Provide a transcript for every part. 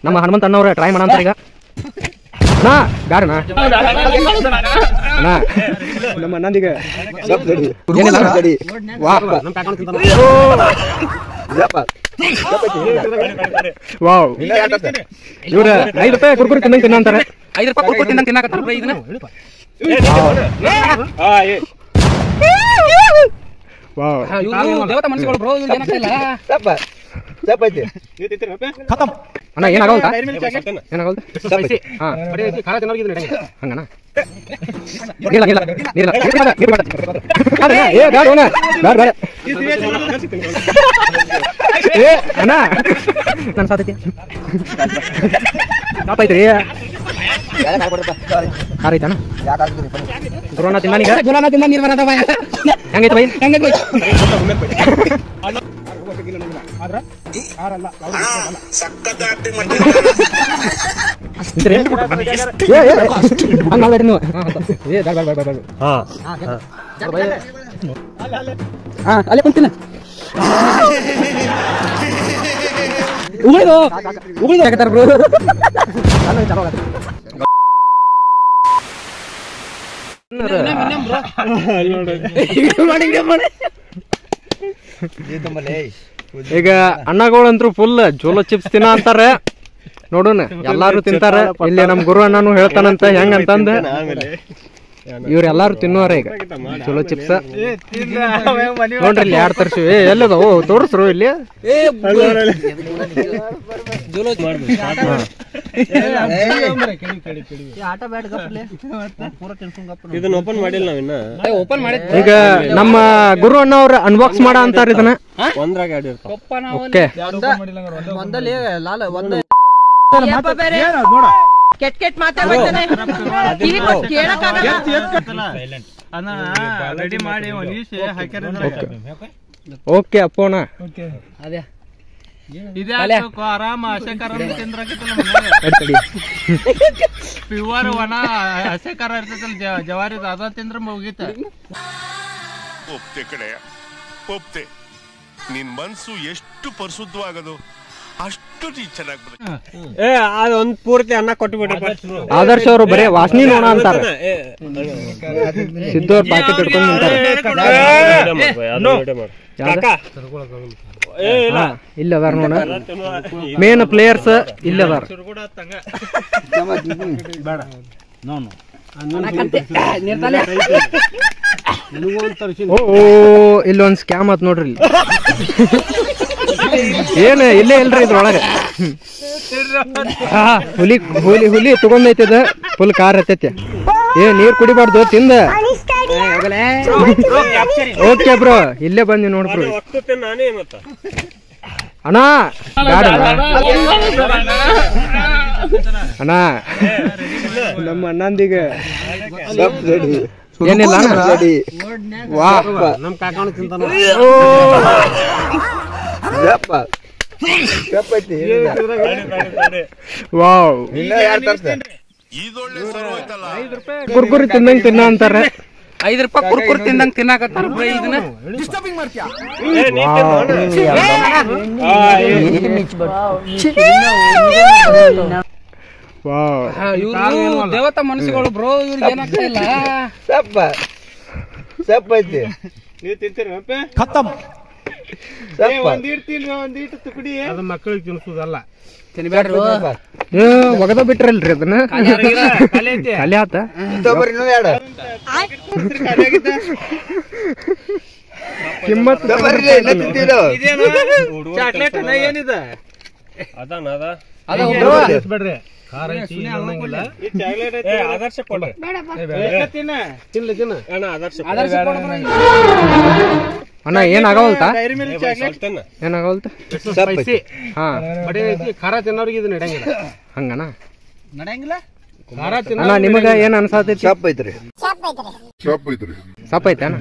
ನಮ್ಮ ಹನುಮಂತ ಅಣ್ಣವ್ರ ಟ್ರೈ ಮಾಡೋಣ ಈಗ ನಾ ಬ್ಯಾಡಣ್ಣ ನಮ್ಮ ಅಣ್ಣಂದೀಗ ವಾವ್ ಇವ್ರ 5 ರೂಪಾಯಿ ಕುರ್ಕುರಿ ತಿನ್ನಂಗ್ ತಿನ್ನಂತಾರೆ 5 ರೂಪಾಯಿ ಕುರ್ಕುರಿ ತಿನ್ನಂಗ್ ತಿನ್ನಕತ್ತಾರ ಇದನ್ನ ವಾವ್ ಇವ್ರು ದೇವತಾ ಮನಸ್ಸುಗಳು ಬ್ರೋ ಇವ್ರು ಏನಾಗ್ತಿಲ್ಲ ಚಪ್ ಐತಿ ಖತಮ್ ಅಣ್ಣ ಏನಾಗಲ್ತಾ ಏನಾಗಲ್ತಾ ಸ್ಪೈಸಿ ಹಾ ಬಡಿ ಐತಿ ಖಾರ ತಿನ್ನೋರಿಗೆ ಇದು ನಡೆಯಂಗಿಲ್ಲ ಹಂಗಣ್ಣ ಇಲ್ಲ ಇಲ್ಲ ನೀರಿಲ್ಲ ನೀರು ಮಾಡ ಅಣ್ಣ ಏ ಬ್ಯಾಡ ಅಣ್ಣ ಬ್ಯಾಡ ಬ್ಯಾಡ ಏ ಅಣ್ಣ ನನ್ನ ಸಾತೈತಿ ಸಾಪೈತ್ರಿ ಖಾರ ಐತಣ್ಣ ಗುರುವಣ್ಣ ತಿನ್ನ ನೀರು ಬರದವ ಹೆಂಗೈತೆ ಬೈ ಹೆಂಗೈತೆ ಬೈ ಅಲ್ಲೇ ಕುಂತಿನ ಉಗುಳಿದು ಬ್ರೋ ಈಗ ಅಣ್ಣಗಳಂತ್ರು ಫುಲ್ ಜೋಲೋ ಚಿಪ್ಸ್ ತಿನ್ನ ಅಂತಾರೆ ನೋಡೋಣ ಎಲ್ಲಾರು ತಿಂತಾರ ಇಲ್ಲಿ ನಮ್ ಗುರು ಅಣ್ಣನು ಹೇಳ್ತಾನಂತ ಹೆಂಗಂತಂದ ಇವ್ರೆಲ್ಲಾರು ತಿನ್ನುವಾರ ಈಗ ಜೋಲೋ ಚಿಪ್ಸ್ ನೋಡ್ರಿ ಇಲ್ಲಿ 2 ತರ್ಸಿವಿ ಎಲ್ಲದವು ತೋರಿಸ್ರು ಇಲ್ಲಿ ಈಗ ನಮ್ಮ ಗುರು ಅಣ್ಣವ್ರ ಅನ್ಬಾಕ್ಸ್ ಮಾಡ ಅಂತಾರ ಇದನ್ನ ಓಕೆ ಕೆಟ್ ಕೆಟ್ ಮಾತಾಡ್ತಾನೆ ರೆಡಿ ಮಾಡಿ ಓಕೆ ಅಪ್ಪೋಣ ಅದೇ ಆರಾಮ ಹಸೆಕಾರ ಪ್ಯೂರ್ ಒಣ ಹಸೆಕಾರ ಇರ್ತೈತಲ್ಲ ಜವಾರಿ ಅದ ತಿಂದ್ರ ಮುಗೀತ ಒಪ್ತೆ ಕಡೆಯ ಒಪ್ತೆ ನಿನ್ ಮನ್ಸು ಎಷ್ಟು ಪರಿಶುದ್ಧವಾಗದು ಅಷ್ಟು ಚೆನ್ನಾಗಿ ಬರುತ್ತೆ ಅದೊಂದ್ ಪೂರ್ತಿ ಅನ್ನ ಕೊಟ್ಬಿಟ್ಟ ಆದರ್ಶ ಅವರು ಬರೇ ವಾಸನಿ ನೋಡ ಅಂತಾರ ಸಿದ್ದು ಅವ್ರ ಪಾಕೆಟ್ ಹಿಡ್ಕೊಂಡು ನಿಂತಾರ ಇಲ್ಲ ಅದಾರ ನೋಡ ಮೇನ್ ಪ್ಲೇಯರ್ಸ್ ಇಲ್ಲ ಅದಾರ ಓ ಇಲ್ಲೊಂದ್ ಸ್ಕ್ಯಾಮ್ ಆತ್ ನೋಡ್ರಿ ಏನ್ ಇಲ್ಲೇ ಇಲ್ರಿ ಇದ್ರೊಳಗ ಹುಲಿ ಹುಲಿ ಹುಲಿ ತಗೊಂಡೈತದ ಫುಲ್ ಕಾರ್ ಹತ್ತೈತಿ ಏ ನೀರ್ ಕುಡಿಬಾರ್ದು ತಿಂದ ಓಕೆ ಬ್ರೋ ಇಲ್ಲೇ ಬಂದಿ ನೋಡ್ಬ್ರು ಅಣ್ಣ ಅಣ್ಣ ನಮ್ಮ ಅಣ್ಣಂದೀಗ ಏನಿಲ್ಲ ವಾ ನಮ್ ಕಾಕಾಣ ತಿಂತಾನ ವಾವ್ ಕುರ್ಕುರಿ ತಿಂದಂಗ್ ತಿನ್ನ ಅಂತಾರೆ 5 ರೂಪಾಯಿ ಕುರ್ಕುರಿ ತಿಂದಂಗ್ ತಿನ್ನಾಕತ್ತಾರ ಇದನ್ನ ದೇವತಾ ಮನಸ್ಸುಗಳು ಬ್ರೋ ಇವ್ರಿಗೆ ಏನಾಗ್ತಾ ಇಲ್ಲ ಸಪ್ ಐತಿ ನೀವು ತಿಂತೀರಿ ಖತಮ್ ಒಂದಿಟ್ಟು ತುಕಡಿ ಅದು ಮಕ್ಕಳಿಗೆ ತಿನ್ಸುದಲ್ಲ ಒಗದ ಬಿಟ್ರಲ್ರಿ ಅದನ್ನ ಖಾಲಿ ಆತ ಕಿಮ್ಮತ್ ಚಾಕ್ಲೇಟ್ ಏನಿದೆ ಬಿಡ್ರಿ ಆದರ್ಶ ಕೊಡ್ರಿ ಅಣ್ಣ ಏನಾಗವಲ್ತಾ ಏನಾಗವಲ್ತ ಹಾ ಖಾರ ತಿನ್ನೋರಿಗೆ ಇದು ನಡೆಯಂಗಿಲ್ಲ ಹಂಗಣ್ಣ ನಡೆಯಂಗಿಲ್ಲ ಖಾರ ಅಣ್ಣ ನಿಮಗ ಏನ್ ಅನ್ಸಾತೈತಿ ಸಪ್ ಐತ್ರಿ ಸಪ್ ಐತೆ ಅಣ್ಣ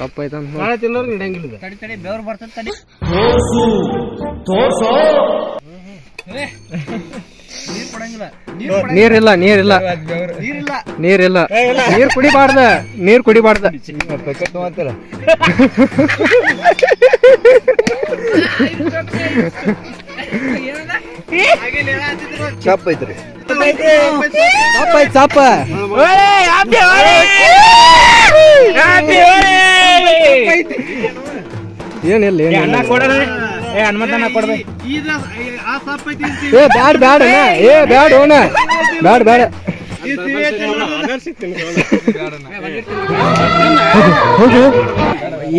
ಸಪ್ ಐತ ಖಾರ ತಿನ್ನೋರಿಗೆ ನಡೆಯಂಗಿಲ್ಲ ತಡಿ ತಡಿ ಬೆವರು ಬರ್ತದೆ ತಡಿ ನೀರಿಲ್ಲ ನೀರಿಲ್ಲ ನೀರಿಲ್ಲ ನೀರ್ ಕುಡಿಬಾರ್ದ ನೀರ್ ಕುಡಿಬಾರ್ದ ಚಪ್ ಐತ್ರಿ ಚಪ್ಪ ಏನಿಲ್ಲ ಅಣ್ಣ ಕೊಡೋಣ ಹನುಮಂತಣ್ಣ ಕೊಡ್ಬೇಕು ಏ ಬ್ಯಾಡ ಬ್ಯಾಡ ಏ ಬ್ಯಾಡ ಓಣ ಬ್ಯಾಡ ಬ್ಯಾಡ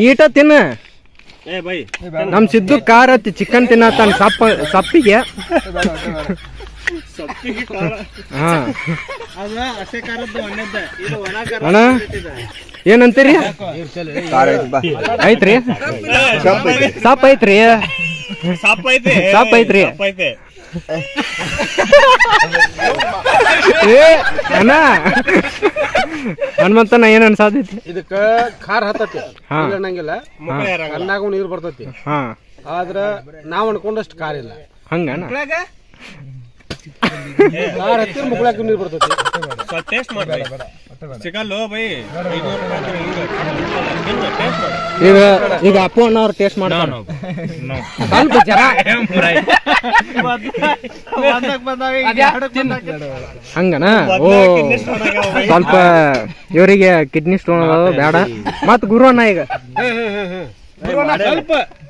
ಈಟ ತಿನ್ನ ನಮ್ ಸಿದ್ದು ಖಾರ ಚಿಕನ್ ತಿನ್ನತ್ತಾನ ಸಪ್ಪಿಗೆ ಹಾ ಅಣ್ಣ ಏನಂತೀರಿ ಐತ್ರಿ ಸಪ್ ಐತ್ರಿ ಸಪ್ ಐತ್ರಿ ಏ ಅಣ್ಣ ಹನುಮಂತನ ಏನ್ ಅನ್ಸಾತೈತಿ ಇದಕ್ಕ ಖಾರ ಹತ್ತತಿ ಅನ್ನಂಗಿಲ್ಲ ಅನ್ನಾಗೂ ನೀರು ಬರ್ತೈತಿ ಆದ್ರ ನಾವ್ ಅನ್ಕೊಂಡಷ್ಟು ಖಾರ ಇಲ್ಲ ಹಂಗಣ್ಣ ಖಾರ ಹತ್ತಿರ ಮುಕ್ಳಾಕ ನೀರು ಬರ್ತೈತಿ ಈಗ ಅಪ್ಪು ಅಣ್ಣ ಅವ್ರು ಟೇಸ್ಟ್ ಮಾಡ್ತಾರ ಸ್ವಲ್ಪ ಜರ ಹಂಗನ ಓ ಸ್ವಲ್ಪ ಇವರಿಗೆ ಕಿಡ್ನಿ ಸ್ಟೋನ್ ಬೇಡ ಮತ್ ಗುರು ಅಣ್ಣ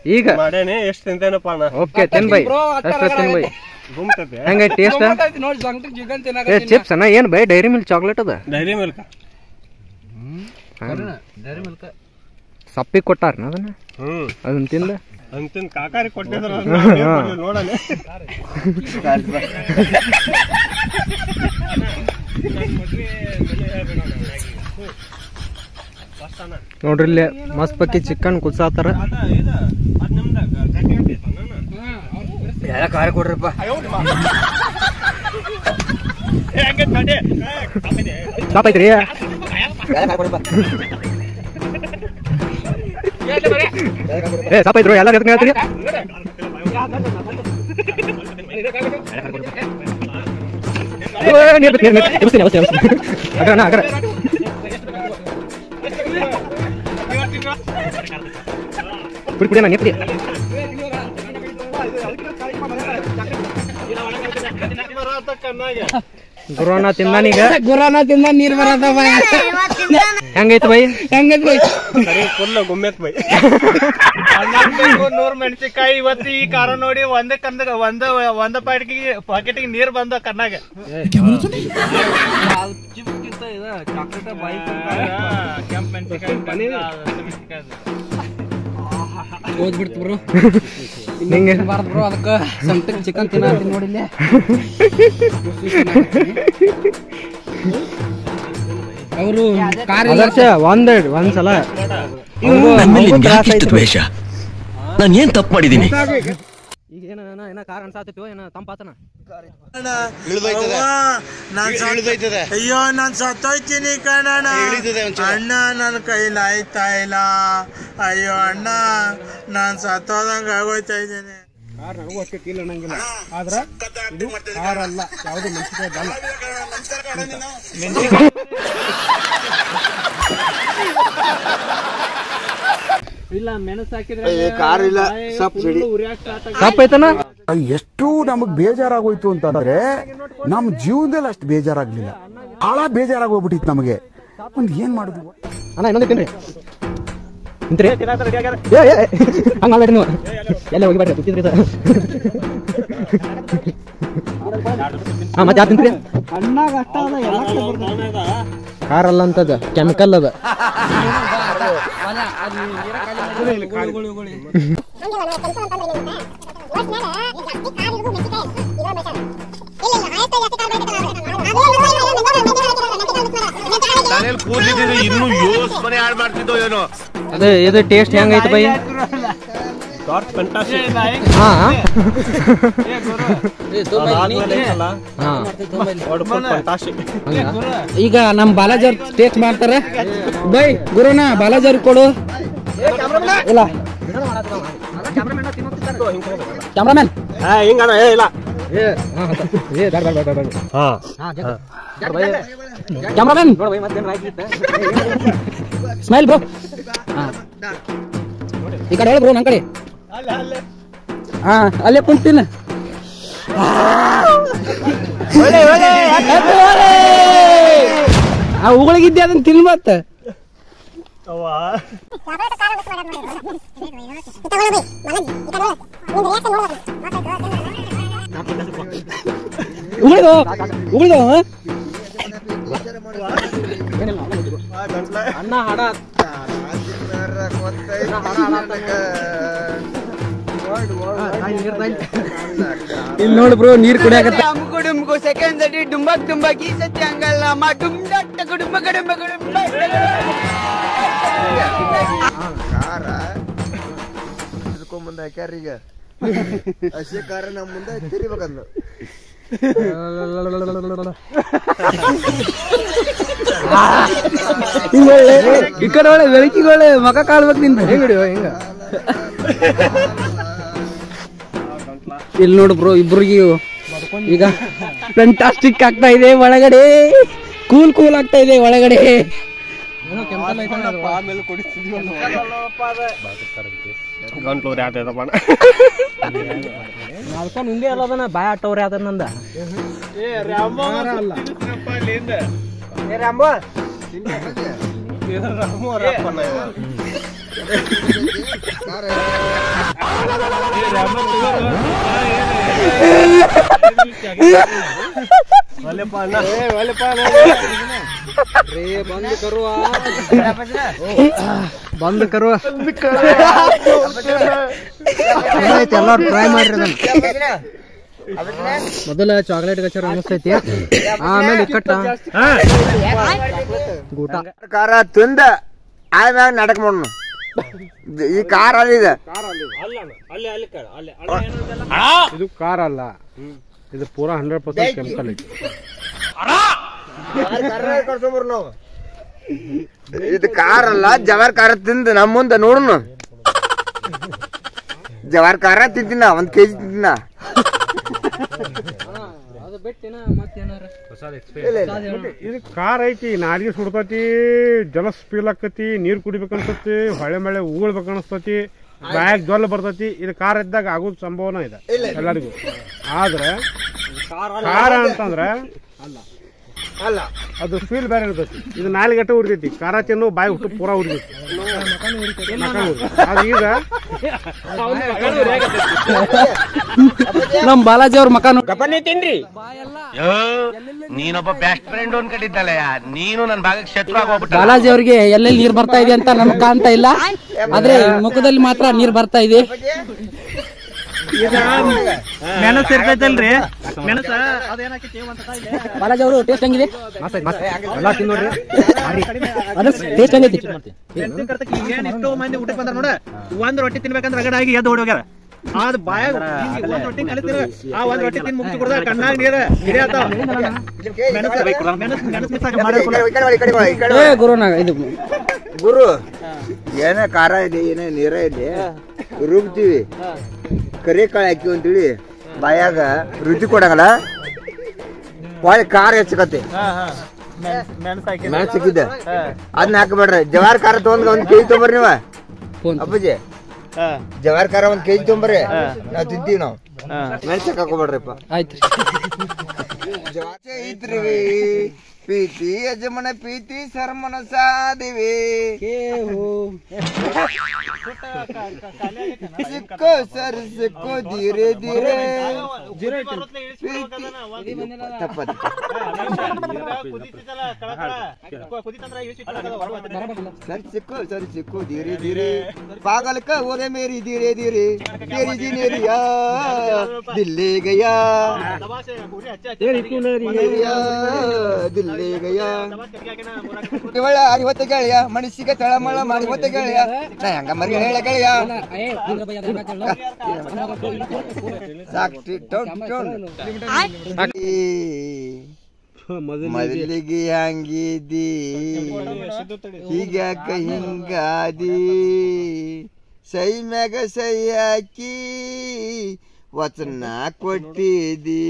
ಈಗ ಎಷ್ಟು ತಿಂತೇನಪ್ಪ ಓಕೆ ತಿನ್ ಬೈ ಅಷ್ಟ ತಿನ್ ಬೈ ಹೆಂಗ ಟೇಸ್ಟ್ ಚಿಪ್ಸ್ ಅಣ್ಣ ಏನ್ ಬೈ ಡೈರಿ ಮಿಲ್ಕ್ ಚಾಕ್ಲೇಟ್ ಅದ ಡೈರಿ ಮಿಲ್ಕ್ ಸಪ್ಪಿ ಕೊಟ್ಟಾರ ಅದನ್ನ ಅದನ್ನ ತಿಂದ ಅಂತಿನ ಕಾಕಾರಿ ಕೊಟ್ಟಿದ್ರ ನೋಡಲ್ಲ ನೋಡ್ರಿ ಇಲ್ಲಿ ಮಸ್ತ್ ಪಕ್ಕಿ ಚಿಕನ್ ಕುದಿಸಾತಾರ ಖಾರ ಕೊಡ್ರಪ್ಪ ಸಾಪ್ ಐತ್ರಿ ಏ ಸಾಪ್ ಐತ್ರು ಎಲ್ಲಾರು ಎದಕ್ಕೆ ಹೇಳ್ತೀರಿ ಕುಡಿ ನೆಪ್ಪಿ ಗುರುವಣ್ಣ ತಿಂದಾನೀಗ ಗುರಾನ ತಿಂದ ನೀರ್ ಬರತ್ತವ ಹೆಂಗೈತಿ ಬೈ ಹೆಂಗೈತ್ ಬೈ ಫುಲ್ ಗುಮ್ಮೆತ್ ಬೈ 100 ಮೆಣಸಿನಕಾಯಿ ಇವತ್ತು ಈ ಖಾರ ನೋಡಿ ಒಂದ ಪಾಕೆಟ್ಗೆ ನೀರ್ ಬಂದ ಕಣ್ಣಾಗ ಕೆಂಪ್ ಮೆಣಸಿನಕಾಯಿ ಓದ್ಬಿಡ್ತು ಬ್ರೋ ಹಿಂಗೆ ಬಾರ್ದು ಬ್ರೋ ಅದಕ್ಕೆ ಸಂತಕ್ಕೆ ಚಿಕನ್ ತಿನ್ನತ್ತೀನಿ ನೋಡಿಲ್ಲ ಅವರು ಒಂದ್ಸಲ ದ್ವೇಷ ನಾನು ಏನ್ ತಪ್ಪು ಮಾಡಿದೀನಿ ಈಗ ಏನ ಖಾರ ಅನ್ಸಾತಿತ್ತು ಏನ ತಂಪಾತನ ಅಯ್ಯೋ ನಾನ್ ಸತ್ತೋಯ್ತೀನಿ ಕಣಣ್ಣ ಅಣ್ಣ ನನ್ನ ಕೈಲಿ ಆಯ್ತಾ ಇಲ್ಲ ಅಯ್ಯೋ ಅಣ್ಣ ನಾನ್ ಸತ್ತೋದಂಗ ಆಗೋಯ್ತಾ ಇದ್ದೀನಿ ಖಾರ ನನಗೂ ಅಷ್ಟೇ ಕೀಲ್ ಅನ್ನಂಗಿಲ್ಲ ಆದ್ರ ಇದು ಖಾರ ಅಲ್ಲ ಯಾವುದು ಮೆಣಸಿನಕಾಯಿ ಬಲ್ಲ ಇಲ್ಲ ಮೆಣಸು ಹಾಕಿದ್ರೆ ಖಾರ ಇಲ್ಲ ಸಪ್ ಐತನ ಎಷ್ಟು ನಮಗ್ ಬೇಜಾರಾಗೋಯ್ತು ಅಂತಂದ್ರೆ ನಮ್ ಜೀವನದಲ್ಲಿ ಅಷ್ಟು ಬೇಜಾರಾಗ್ಲಿಲ್ಲ ಬಹಳ ಬೇಜಾರಾಗೋಗ್ಬಿಟ್ಟಿತ್ತು ನಮಗೆ ಒಂದ್ ಏನ್ ಮಾಡುದು ಅಣ್ಣ ಇನ್ನೊಂದು ತಿನ್ರಿ ಹಂಗ ಮಾಡ್ಬೇಡಿ ನೀವು ಎಲ್ಲ ಹೋಗಿಬೇಡ್ರಿ ತಿಂದ್ರಿ ಮತ್ತೆ ಯಾರು ತಿಂತ್ರಿ ಖಾರ ಅಲ್ಲ ಅಂತದ ಕೆಮಿಕಲ್ ಅದ ಇನ್ನು ಯೋಚನೆ ಹಾಳು ಮಾಡ್ತಿದ್ದೋ ಏನೋ ಅದೇ ಇದು ಟೇಸ್ಟ್ ಹೆಂಗೈತೆ ಬೈ ಈಗ ನಮ್ ಬಾಲಾಜರ್ ಟೇಸ್ಟ್ ಮಾಡ್ತಾರ ಬೈ ಗುರುನ ಬಾಲಾಜರ್ ಕೊಡು ಇಲ್ಲ ಕ್ಯಾಮ್ರಾಮನ್ ಹಿಂಗಣ ಇಲ್ಲ ಕ್ಯಾಮ್ರಾಮನ್ ಸ್ಮೈಲ್ ಬ್ರೋ ಈ ಕಡೆ ಹೇಳಿ ಬ್ರೋ ನನ್ ಕಡೆ ಹಾ ಅಲ್ಲೇ ಕುಂತೀನಿ ಆ ಉಗಳಿಗಿದ್ದೆ ಅದನ್ನ ತಿನ್ ಮತ್ತ ಅಣ್ಣ ಹಾಡ ಇಲ್ಲಿ ನೋಡಿ ಬ್ರೋ ನೀರ್ ಕುಡಿಯಾಕತ್ತ ಕುಡುಂಬ ಸೆಕೆಂಡ್ ಅಡಿ ಡುಂಬಕ್ ಡುಂಬಕ್ ಈ ಸತ್ಯ ಹಂಗಲ್ಲ ಮಾ ಡುಂಡಟ್ಟ ಕುಡುಂಬ ಕುಡುಂಬ ಕುಡುಂಬ ಕಾರ ಮುಂದೆ ಹಾಕ್ಯಾರ ಈಗ ಹಸಿ ಕಾರ ನಮ್ಮ ಮುಂದೆ ತಿರಿಬೇಕಂದು ಈ ಕಡೆ ಒಳ್ಳೆ ಬೆಳಕಿಗೊಳ್ಳೆ ಮಕ ಕಾಳ್ಬೇಕು ನಿಂದ ಹಿಂಗ ಇಲ್ಲಿ ನೋಡು ಬ್ರೋ ಇಬ್ರಿಗೆ ಈಗ ಫ್ಯಾಂಟಾಸ್ಟಿಕ್ ಆಗ್ತಾ ಇದೆ ಒಳಗಡೆ ಕೂಲ್ ಕೂಲ್ ಆಗ್ತಾ ಇದೆ ಒಳಗಡೆ ಉಂಡೆ ಅಲ್ಲದನ ಬಾಯ ಆಟವ್ರೆ ಅದ ನಂದ ಬಂದ್ ಕರುವ ಎಲ್ಲಾರು ಟ್ರೈ ಮಾಡ್ರಿ ಮೊದಲ ಚಾಕ್ಲೇಟ್ ಗಚಾರ ಅನಿಸ್ತೈತಿ ಆಮೇಲೆ ಕಟ್ಟ ಗೂಟ ಕಾರ ತಿಂದ ಆಮ್ಯಾಗ ನಾಟಕ ಮಾಡೋಣ ಈ ಕಾರ್ ಅಲ್ಲಿದೆ ಇದು ಕಾರ್ ಅಲ್ಲ ಇದು ಪೂರಾ 100% ಕೆಮಿಕಲ್ ಐತಿ ಇದು ಕಾರ್ ಅಲ್ಲ ಜವಾರ್ ಕಾರ ತಿಂದ ನಮ್ಮ ಮುಂದೆ ನೋಡುನು ಜವಾರ್ ಕಾರ ತಿಂತಿನ 1 kg ತಿಂತಿನ ಇದು ಕಾರ್ ಐತಿ ನಾಡಿಗೆ ಸುಡ್ತತಿ ಜಲಸ್ ಫೀಲ್ ಆಕತಿ ನೀರ್ ಕುಡಿಬೇಕು ಅನ್ಸತಿ ಹೊಳೆ ಮಳೆ ಉಗುಳ್ಬೇಕು ಅನಿಸ್ತತಿ ಬಾಯಾಗ ಜೊಲ್ಲ ಬರ್ತತಿ ಇದು ಕಾರ್ ಇದ್ದಾಗ ಆಗೋದ್ ಸಂಭವನ ಇದೆ ಎಲ್ಲರಿಗೂ ಆದ್ರೆ ಕಾರ ಅಂತಂದ್ರ ಅಲ್ಲ ಅದು ಫೀಲ್ ಬೇರೆ ಇರ್ತೈತಿ ಇದು 4 ಗಂಟೆ ಉರಿತೈತಿ ಕಾರ ತಿನ್ನು ಬಾಯಿ ಹುಟ್ಟು ಪೂರಾ ಉರಿತೈತಿ ಈಗ ನಮ್ ಬಾಲಾಜಿ ಅವ್ರ ಮಕಾನು ತಿನ್ರಿ ನೀನೊಬ್ಬ ಬೆಸ್ಟ್ ಫ್ರೆಂಡ್ ಒಂದ್ ಕಡಿದ್ದಲ್ಲ ನೀನು ನನ್ ಭಾಗಕ್ಕೆ ಶತ್ರು ಆಗೋಗ್ಬಿಟ್ಟ ಬಾಲಾಜಿ ಅವ್ರಿಗೆ ಎಲ್ಲೆಲ್ಲಿ ನೀರ್ ಬರ್ತಾ ಇದೆ ಅಂತ ನಮ್ಗೆ ಕಾಣ್ತಾ ಇಲ್ಲ ಆದ್ರೆ ಮುಖದಲ್ಲಿ ಮಾತ್ರ ನೀರ್ ಬರ್ತಾ ಇದೆ ಮೆಣಸ್ ಇರ್ತೈತಲ್ರಿ ಮೆಣಸ ಬಾಲಾಜಿ ಅವರು ಟೇಸ್ಟ್ ಹೆಂಗಿದೆ ಎಲ್ಲಾ ತಿನ್ನೋಡ್ರಿ ಟೇಸ್ಟ್ ಹೆಂಗೈತಿ ಎಷ್ಟೋ ಮಂದಿ ಊಟಕ್ಕೆ ಬಂದಾರ ನೋಡ ಒಂದ್ ರೊಟ್ಟಿ ತಿನ್ಬೇಕಂದ್ರೆ ರಗಡಾಗಿ ಎದ್ದು ಹೊಡೋಗ್ಯಾರ ಅದ್ ಬಾಯಾಗ ಒಂದ್ ರೊಟ್ಟಿ ಕಲಿತೀರ ಆ ಒಂದ್ ರೊಟ್ಟಿ ತಿನ್ ಮುಗಿಸಿ ಕೊಡ್ದ ಕಣ್ಣಾಗ ನೀರ ಹಿಡಿಯತ್ತಾವ ಗುರುನಾಗ ಇದು ಗುರು ಏನೇ ಖಾರ ಇದೆ ಏನೇ ನೀರ ಇದೆ ರುಬ್ತೀವಿ ಕರಿ ಕಾಳು ಹಾಕಿವಿ ಅಂತೇಳಿ ಬಾಯಾಗ ರುಚಿ ಕೊಡಂಗಲ್ಲ ಒಳ್ಳೆ ಖಾರ ಹೆಚ್ಚಕತಿ ಮೆಣಸ್ ಸಿಕ್ಕಿದ್ದೆ ಅದನ್ನ ಹಾಕಬೇಡ್ರಿ ಜವಾರ್ ಖಾರ ತಗೊಂಡ್ 1 kg ತೊಗೊಂಬರ್ರಿ ನೀವ ಅಪ್ಪಾಜಿ ಜವಾರ್ ಖಾರ 1 kg ತೊಗೊಂಬರ್ರಿ ನಾವ್ ತಿಂತೀವಿ ನಾವು ಮೆಣಸಕ್ ಹಾಕೋಬೇಡ್ರಿಪ್ಪ ಆಯ್ತು ಐತ್ರಿ ಪ್ರೀತಿ ಯಜಮನ ಪ್ರೀತಿ ಸರ್ಮನ ಸಾದಿವಿ ಸಿಕ್ಕೋ ಸರ್ ಸಿಕ್ಕೋ ಧೀರೆ ಧೀರೆ सर सिक्को धीरे धीरे पागल का हो रे मेरी धीरे धीरे तेरी जिनेरिया दिल ले गया दिल ले गया ಕೇವಲ ಅರಿವತ್ತು ಗೆಳೆಯ ಮನಸ್ಸಿಗೆ ತಳಮಳ ಮಾಡಿ ಹೊತ್ತ ಗೆಳೆಯ ನಾ ಹಂಗ ಮರಿ ಹೇಳ ಗೆಳೆಯ ಸಾಕ್ಷಿ ಮೊದಲಿಗೆ ಹಂಗಿದ್ದಿ ಹೀಗ್ಯಾಕ ಹಿಂಗಾದಿ ಸೈ ಮ್ಯಾಗ ಸೈ ಹಾಕಿ ವಚನ ಕೊಟ್ಟಿದಿ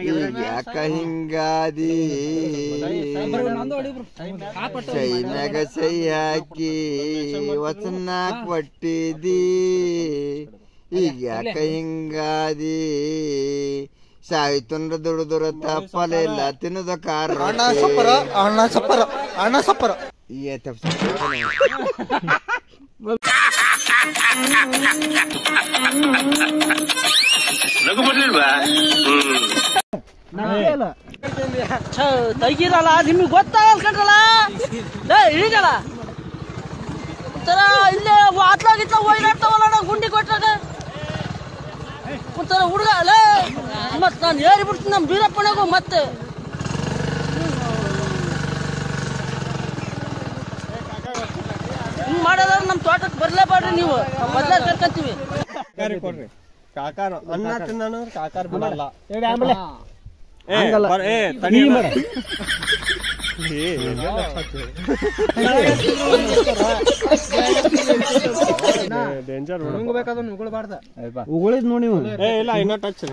ಹೀಗ್ಯಾಕ ಹಿಂಗಾದಿ ಸೈ ಮ್ಯಾಗ ಸೈ ಹಾಕಿ ವಚನ ಕೊಟ್ಟಿದಿ ಈಗ ಯಾಕ ಹಿಂಗಾದಿ ಸಾಯ್ತುಂಡ್ರ ದುಡ್ದುರ ತಪ್ಪಲಿಲ್ಲ ತಿನ್ನದ ಕಾರ ಅಣ್ಣ ಸಪ್ಪರ ತೆಗೀರಲ್ಲ ನಿಮ್ಗೆ ಗೊತ್ತಾಗಲ್ಲ ಕಂಡ್ರಲ್ಲ ಇಳಿದಲ್ಲ ಒಂಥರ ಇಲ್ಲೇ ಆತ್ಲಾಗಿತ್ಲ ಓಡಾಡ್ತಾವಲ್ಲ ಗುಂಡಿ ಕೊಟ್ಟಾಗ ಒಂಥರ ಹುಡುಗ ಅಲ್ಲ ಮತ್ ನಾನು ಏರಿ ಬಿಡ್ತೀನಿ ನಮ್ಮ ಬೀರಪ್ಪನಾಗು ಮತ್ತೆ ಹಿಂಗ್ ಮಾಡೋದ್ರ ನಮ್ಮ ತೋಟಕ್ಕೆ ಬರ್ಲೇಬಾಡ್ರಿ ನೀವು ಮೊದ್ಲೇ ಕರ್ಕೊಂತೀವಿ ಕೊಡ್ರಿ ಕಾಕಾರ ಅನ್ನ ತಿಂದಾನು ಕಾಕಾರ ಬಿಡಲ್ಲ ಡೇಂಜರ್ ಬೇಕಾದ್ರೆ ಉಗುಳ್ಬಾರ್ದ ಉಗುಳಿದ್ ನೋಡಿ ಇಲ್ಲ ಇನ್ನೂ ಟಚ್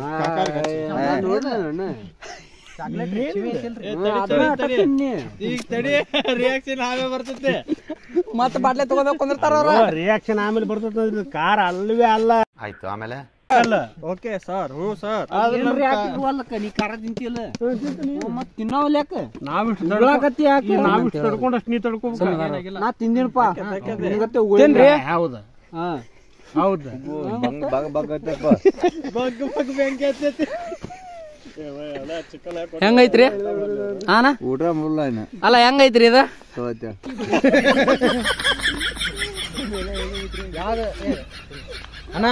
ಈಗ ತಡಿ ರಿಯಾಕ್ಷನ್ ಆಮೇಲೆ ಬರ್ತೈತೆ ಮತ್ತೆ ಬಾಟ್ಲೆ ತಗೋಬೇಕು ಅಂದಿರ್ತಾರ ರಿಯಾಕ್ಷನ್ ಆಮೇಲೆ ಬರ್ತದ ಕಾರ್ ಅಲ್ವೇ ಅಲ್ಲ ಆಯ್ತು ಆಮೇಲೆ ಓಕೆ ಸರ್ ಹ್ಞೂ ಸರ್ ನೀ ಖಾರ ತಿಂತಿಲ್ಲ ಮತ್ ತಿನ್ನವಲ್ಲ ಯಾಕೆ ನಾವಿಷ್ಟು ತಡ್ಕೊಂಡಷ್ಟು ನೀ ತಡ್ಕೋಬೇಕು ನಾ ತಿಂದಿನಪ್ಪ ಹೌದಾ ಹೌದಾ ಹೆಂಗೈತ್ರಿ ಆನ ಊಟ ಮುಲ್ಲ ಅಲ್ಲ ಹೆಂಗೈತ್ರಿ ಇದ ಅಣ್ಣ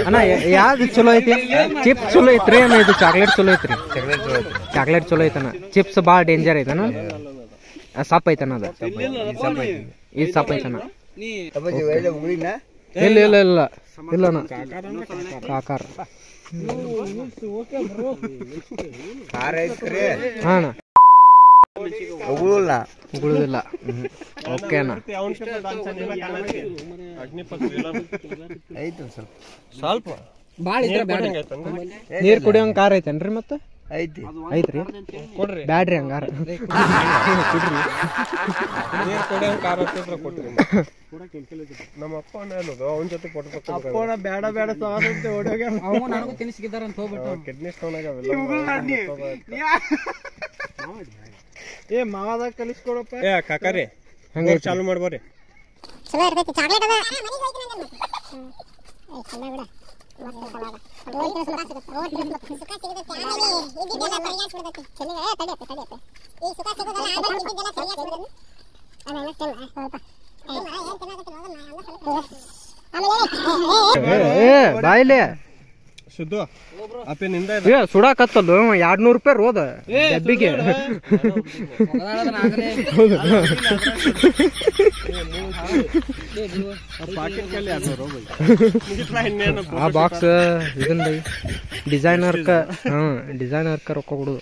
ಅಣ್ಣ ಯಾವ್ದು ಚಲೋ ಐತಿ ಚಿಪ್ಸ್ ಚಲೋ ಐತ್ರಿ ಅಣ್ಣ ಇದು ಚಾಕ್ಲೇಟ್ ಚಲೋ ಐತ್ರಿ ಚಾಕ್ಲೇಟ್ ಚಲೋ ಐತಣ್ಣ ಚಿಪ್ಸ್ ಭಾಳ ಡೇಂಜರ್ ಐತಣ್ಣ ಸಪ್ ಐತಣ್ಣ ಅದ ಇದು ಸಪ್ ಐತಣ್ಣ ಇಲ್ಲ ಇಲ್ಲ ಇಲ್ಲ ಇಲ್ಲಣ್ಣ ಕಾಕಾರ ಹಾ ಅಣ್ಣ ಉಗುಳುದಿಲ್ಲ ಓಕೆ ಅಣ್ಣ ಸ್ವಲ್ಪ ಭಾಳ ನೀರ್ ಕುಡಿಯೋಂಗ್ ಕಾರ್ ಐತೇನ್ರಿ ಮತ್ತೆ ಐತ್ರಿ ಕೊಡ್ರಿ ಬ್ಯಾಡ್ರಿ ಹಂಗಾರ ನೀರ್ ಕೊಡೋಂಗ್ ಕಾರ್ ಹತ್ತಿರ ಕೊಟ್ರಿ ನಮ್ಮ ಅಪ್ಪ ಅನ್ನೋದು ಅವನ ಜೊತೆ ಕೊಟ್ಬೇಕು ಬೇಡ ಬೇಡ ಸಾವಂತೆ ಓಡೋಗ ನನಗೂ ತಿನ್ಸಿದಾರ ಅಂತ ಹೋಗ್ಬಿಟ್ಟು ಕಿಡ್ನಿ ಸ್ಟೋನ್ ಆಗ್ಯಾವೆಲ್ಲ ಏ ಮಾವದಾಗ ಕಲಿಸ್ಕೊಡಪ್ಪ ಏ ಕಾಕಾರಿ ಹಂಗ ಚಾಲು ಮಾಡ್ಬೋರಿ ಚಲೋ ಇರ್ತೈತಿ ಚಾಕ್ಲೇಟ್ ಅದ ಬಾಯ್ಲೆ ಶುದ್ಧ ಅಪ್ಪನಿಂದ ಸುಡಾಕತ್ತಲ್ಲ 200 ರೂಪಾಯಿ ರೋದ ಡಬ್ಬಿಗೆ ಆ ಬಾಕ್ಸ್ ಇದನ್ನ ಡಿಸೈನರ್ಕ ಡಿಸೈನರ್ಕ ರೊಕ್ಕ ಕೊಡುದು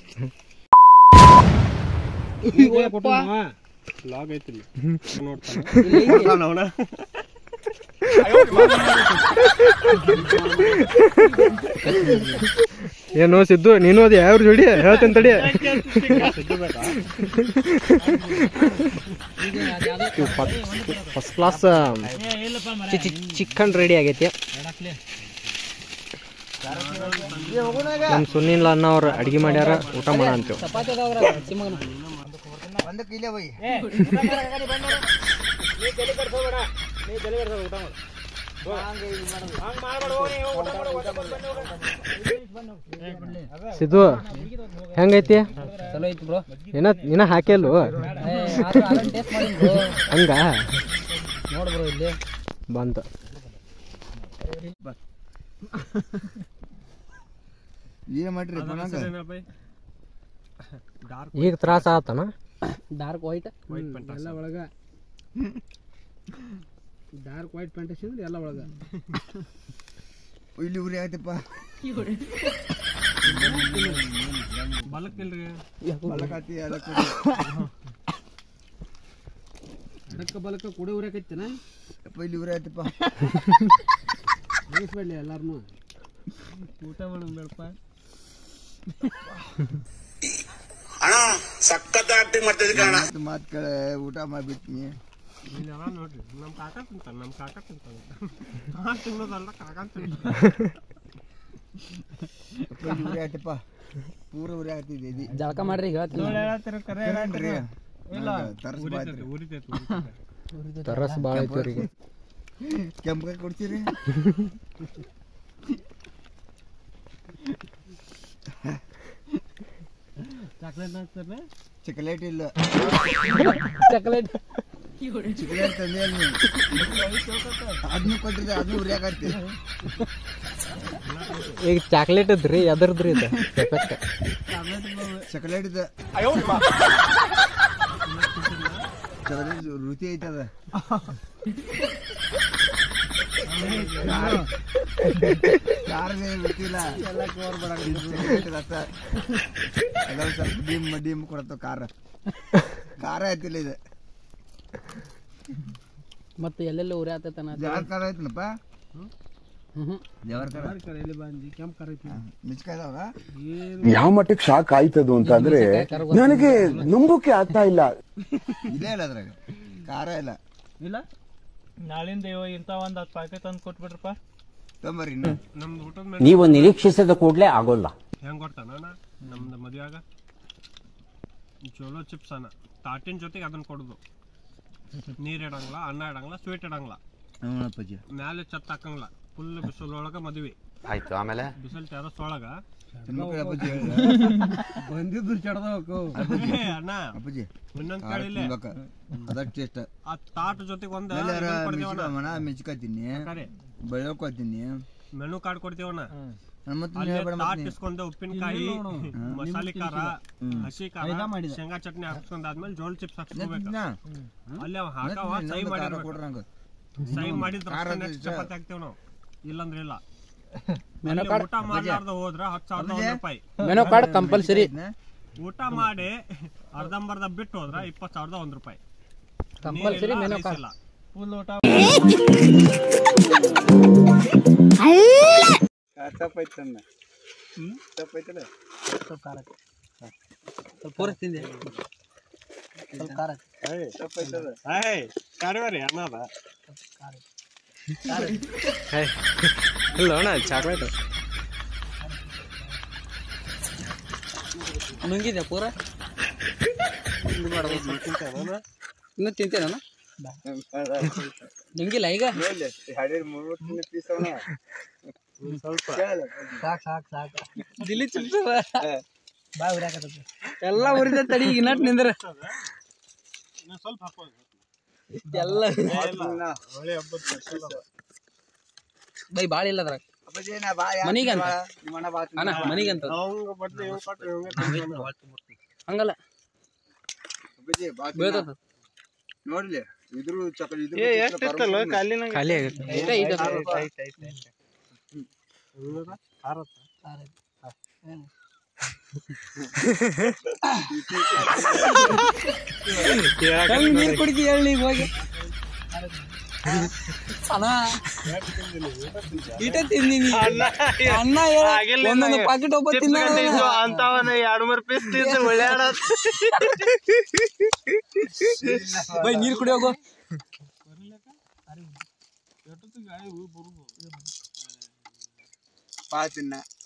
ಲಾಗ್ ಐತಿ ನೋಡ್ತಾನ ಏನೋ ಸಿದ್ದು ನೀನು ಅದ ಯಾವ ಜೋಡಿ ಹೇಳ್ತೇನೆ ತಡಿ ಫಸ್ಟ್ ಕ್ಲಾಸ್ ಚಿಕನ್ ರೆಡಿ ಆಗೈತಿ ನಮ್ ಸುನಿಲ್ ಅಣ್ಣ ಅವ್ರ ಅಡಿಗೆ ಮಾಡ್ಯಾರ ಊಟ ಮಾಡ ಅಂತೇವ್ ಸಿದ್ದು ಹೆಂಗೈತಿ ಚಲೋ ಐತಿ ಬ್ರೋ ಇನ್ನ ಹಾಕ್ಯಲ್ಲು ಹಂಗ ನೋಡ್ ಬ್ರೋ ಇಲ್ಲಿ ಬಂತ ಏನ್ ಮಾಡ್ರಿ ಈಗ ತ್ರಾಸ ಆತನ ಡಾರ್ಕ್ ವೈಟ್ ಎಲ್ಲ ಒಳಗ ಡಾರ್ಕ್ ವೈಟ್ ಪ್ಯಾಂಟ್ ಎಲ್ಲ ಒಳಗ ಇಲ್ಲಿ ಉರಿ ಆಯ್ತಪ್ಪ ಬಲಕ್ಕಿಲ್ರಿ ಬಲಕಾತಿ ಅದಕ್ಕ ಬಲಕ್ಕ ಕುಡಿ ಉರಿಯಾಕೈತೇನ ಇಲ್ಲಿ ಉರಿ ಆಯ್ತಪ್ಪ ನಿಲ್ಲಿಸ್ಬೇಡ್ಲಿ ಎಲ್ಲಾರನು ಊಟ ಮಾಡೋಣ ಬೇಡಪ್ಪ ಅಣ್ಣ ಸಕ್ಕತ್ತ ಆಕ್ಟಿಂಗ್ ಮಾಡ್ತಿದ್ದೆ ಕಣ ಮಾತು ಕೇಳ ಊಟ ಮಾಡ್ಬಿಟ್ನಿ ಇಲ್ಲೆಲ್ಲ ನೋಡ್ರಿ ನಮ್ಮ ಕಾಕ ತಿಂತಾನೆ ತಿನ್ನೋದಲ್ಲ ಕಾಕ ತಿಂತಾನೆ ಪೂರ ಉರಿ ಆಗ್ತಿದ್ದೆ ಜಳಕ ಮಾಡ್ರಿ ಈಗ ತರಸ್ ಭಾಳ ಐತಿ ಅವ್ರಿಗೆ ಕೆಂಪು ಕೊಡ್ತೀರಿ ಚಾಕ್ಲೇಟ್ ಇಲ್ಲ ಚಾಕ್ಲೇಟ್ ತಂದೆ ಅದನ್ನು ಕೊಟ್ಟಿದ್ದೆ ಅದನ್ನು ಉರಿಯಾಕತ್ತಿ ಈಗ ಚಾಕ್ಲೇಟ್ ಇದ್ರಿ ಎದರ್ದ್ರಿ ಇದು ಎಫೆಕ್ಟ್ ಚಾಕ್ಲೇಟ್ ಇದೆ ಚಾಕ್ಲೇಟ್ ರುಚಿ ಐತದ ಖಾರನೇ ಗೊತ್ತಿಲ್ಲ ಎಲ್ಲ ಕೋರ್ ಬಡ ಸ್ವಲ್ಪ ಡಿಮ್ ಕೊಡತ್ತ ಖಾರ ಐತಿಲ್ಲ ಇದು ಮತ್ತೆ ಎಲ್ಲೆಲ್ಲ ಉರಿ ಆತೈತನ ಜವಾರ್ ಖಾರ ಐತನಪ್ಪ ಯಾವ ಮಟ್ಟಕ್ಕೆ ಶಾಕ್ ಆಯ್ತದು ಅಂತ ಅಂದ್ರೆ ನನಗೆ ನಂಬೋಕೆ ಆಗ್ತಾ ಇಲ್ಲ. ಇಲ್ಲೇ ಇಲ್ಲ ಅದ್ರಾಗ ಖಾರ ಇಲ್ಲ. ಇಲ್ಲ ನಾಳಿಂದ ಇಂತ ಒಂದ್ 10 ಪ್ಯಾಕೆಟ್ ತಂದು ಕೊಟ್ಬಿಡ್ರಪ್ಪ ತೊಂಬರ್ರಿ. ನಮ್ದು ಊಟದ ನೀವು ನಿರೀಕ್ಷಿಸಿದ ಕೂಡಲೇ ಆಗೋಲ್ಲ. ಹೆಂಗ್ ಕೊಡ್ತಾನ ನಮ್ದು ಮದುವೆಯಾಗ ಚಲೋ ಚಿಪ್ಸ್ ಅನ್ನ ತಾಟಿನ ಜೊತೆಗೆ ಅದನ್ನ ಕೊಡುದು. ನೀರ್ ಇಡಂಗಿಲ್ಲ, ಅನ್ನ ಇಡಂಗಿಲ್ಲ, ಸ್ವೀಟ್ ಇಡಂಗಿಲ್ಲ, ಮ್ಯಾಲೆ ಛತ್ ಹಾಕಂಗಿಲ್ಲ. ಫುಲ್ ಬಿಸಿಲೊಳಗ ಮದ್ವಿ ಆಯ್ತು. ಆಮೇಲೆ ಬಿಸಿಲ್ ಟೆರಸ್ ಒಳಗ ಬಂದಿದ್ರು ಚಡ್ದಬೇಕು ಅಣ್ಣ ಇನ್ನೊಂದ್ ಕೇಳಿಲ್ಲ ಆ ತಾಟ ಜೊತೆಗೆ ಒಂದ್ ಮೆಚ್ಕೋತೀನಿ, ಬೆಳಕೋತೀನಿ, ಮೆನು ಕಾರ್ಡ್ ಕೊಡ್ತೀವಣ್ಣ. ತಾಟ್ ಇಸ್ಕೊಂಡು ಉಪ್ಪಿನಕಾಯಿ, ಮಸಾಲೆ ಖಾರ, ಹಸಿ ಖಾರ, ಶೇಂಗಾ ಚಟ್ನಿ ಹಾಕ್ಸ್ಕೊಂಡಾದ್ಮೇಲೆ ಜೋಳ ಚಿಪ್ಸ್ ಹಾಕ್ಸ್ಕೋಬೇಕು. ಅಲ್ಲಿ ಅವ್ ಹಾಕವ ಸೈ ಮಾಡಿರ್ಬೇಕು. ಸೈ ಮಾಡಿದ್ರ ಚಪಾತಿ ಹಾಕ್ತೇವ್ ನಾವು, ಇಲ್ಲಂದ್ರೆ ಇಲ್ಲ. ಊಟ ಮಾಡ್ಲಾರ್ದ ಹೋದ್ರ 10,000 ರೂಪಾಯಿ ಮೆನು ಕಾರ್ಡ್ ಕಂಪಲ್ಸರಿ. ಊಟ ಮಾಡಿ ಅರ್ಧಂಬರ್ಧ ಬಿಟ್ಟು ಹೋದ್ರ 20,001 ರೂಪಾಯಿ ಕಂಪಲ್ಸರಿ ಮೆನು ಕಾರ್ಡ್. ಫುಲ್ ಊಟ ತಪ್ಪೈತಲ್ಲ ತಪ್ಪೈತಲ್ಲ ಪೂರ ತಿಂದೆ ಸ್ವಲ್ಪ ಖಾರ ತಪ್ಪೈತಲ್ಲ ಕಾರವಾರಿ ಅನ್ನದ ಇಲ್ಲ ಅಣ್ಣ ಚಾಕ್ಲೇಟ್ ನುಂಗಿದೆ ಪೂರ. ಇನ್ನು ತಿಂತೇನ ನುಂಗಿಲ್ಲ ಈಗ ದಿಲ್ಲಿ ಚಿಪ್ಸ್ ಎಲ್ಲ ಉರಿದ ತಡಿ ಈಗ ನಟ್ ನಿಂದ್ರ ಎಲ್ಲ ಬೈ ಬಾಳ ಇಲ್ಲ ಅದ್ರಾಗ ಮನಿಗಂತ ಅಣ್ಣ ಮನಿಗಂತ ಹಂಗಲ್ಲ ಬೀಳ್ತದ ನೋಡ್ಲಿ ಇದ್ರು ಖಾಲಿ ಆಗೈತೆ. ನೀರು ಕುಡಿದಿ ಹೇಳಿ ಹೋಗಿ ಅಣ್ಣ ಇಟ ತಿಂದಿನಿ ಅನ್ನ ಒಂದೊಂದು ಪಾಕೆಟ್ ಒಬ್ಬ ತಿನ್ನ ಅಂತವನ 2-3 ಪೀಸ್ ತಿಂದು ಒಳ್ಳೆಯಾಡ ಬೈ ನೀರು ಕುಡಿ ಹೋಗು.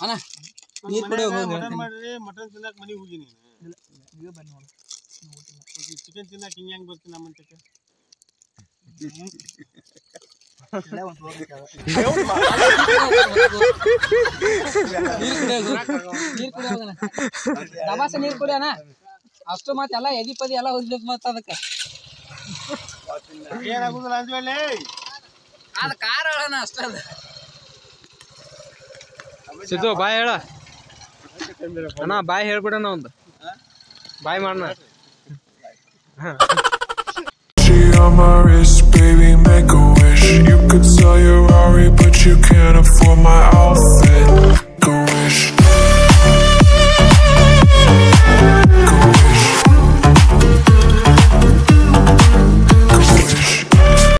ಅಣ್ಣ ನೀರು ಕುಡಿ ಹೋಗು. ಮಟನ್ ತಿನ್ನಕ್ ಮನೆಗೆ ಹೋಗಿ ನೀನು ಚಿಕನ್ ತಿನ್ನಕ್ ಹಿಂಗ್ ಬರ್ತೀನಿ ನಮ್ಮಂತಕ್ಕೆ. ದಬಾಸ ನೀರು ಕುಡಿ ಅಣ್ಣ. ಅಷ್ಟು ಮಾತು ಎಲ್ಲ ಎದಿ ಪದಿ ಎಲ್ಲ ಹೋಗ್ಲಿಕ್ ಮತ್ತ ಅದಕ್ಕೆ ಏನಾಗುದಿಲ್ಲ ಅಂದ್ಮೇಲೆ ಅದ ಕಾರ ಅಣ್ಣ ಅಷ್ಟ ಅದ. ಸಿದ್ದು ಬಾಯ್ ಹೇಳ ಅಣ್ಣ, ಬಾಯ್ ಹೇಳ್ಬಿಡಣ ಒಂದು ಬಾಯ್ ಮಾಡೋಣ. On my wrist, baby, make a wish. You could sell your Rari, but you can't afford my outfit.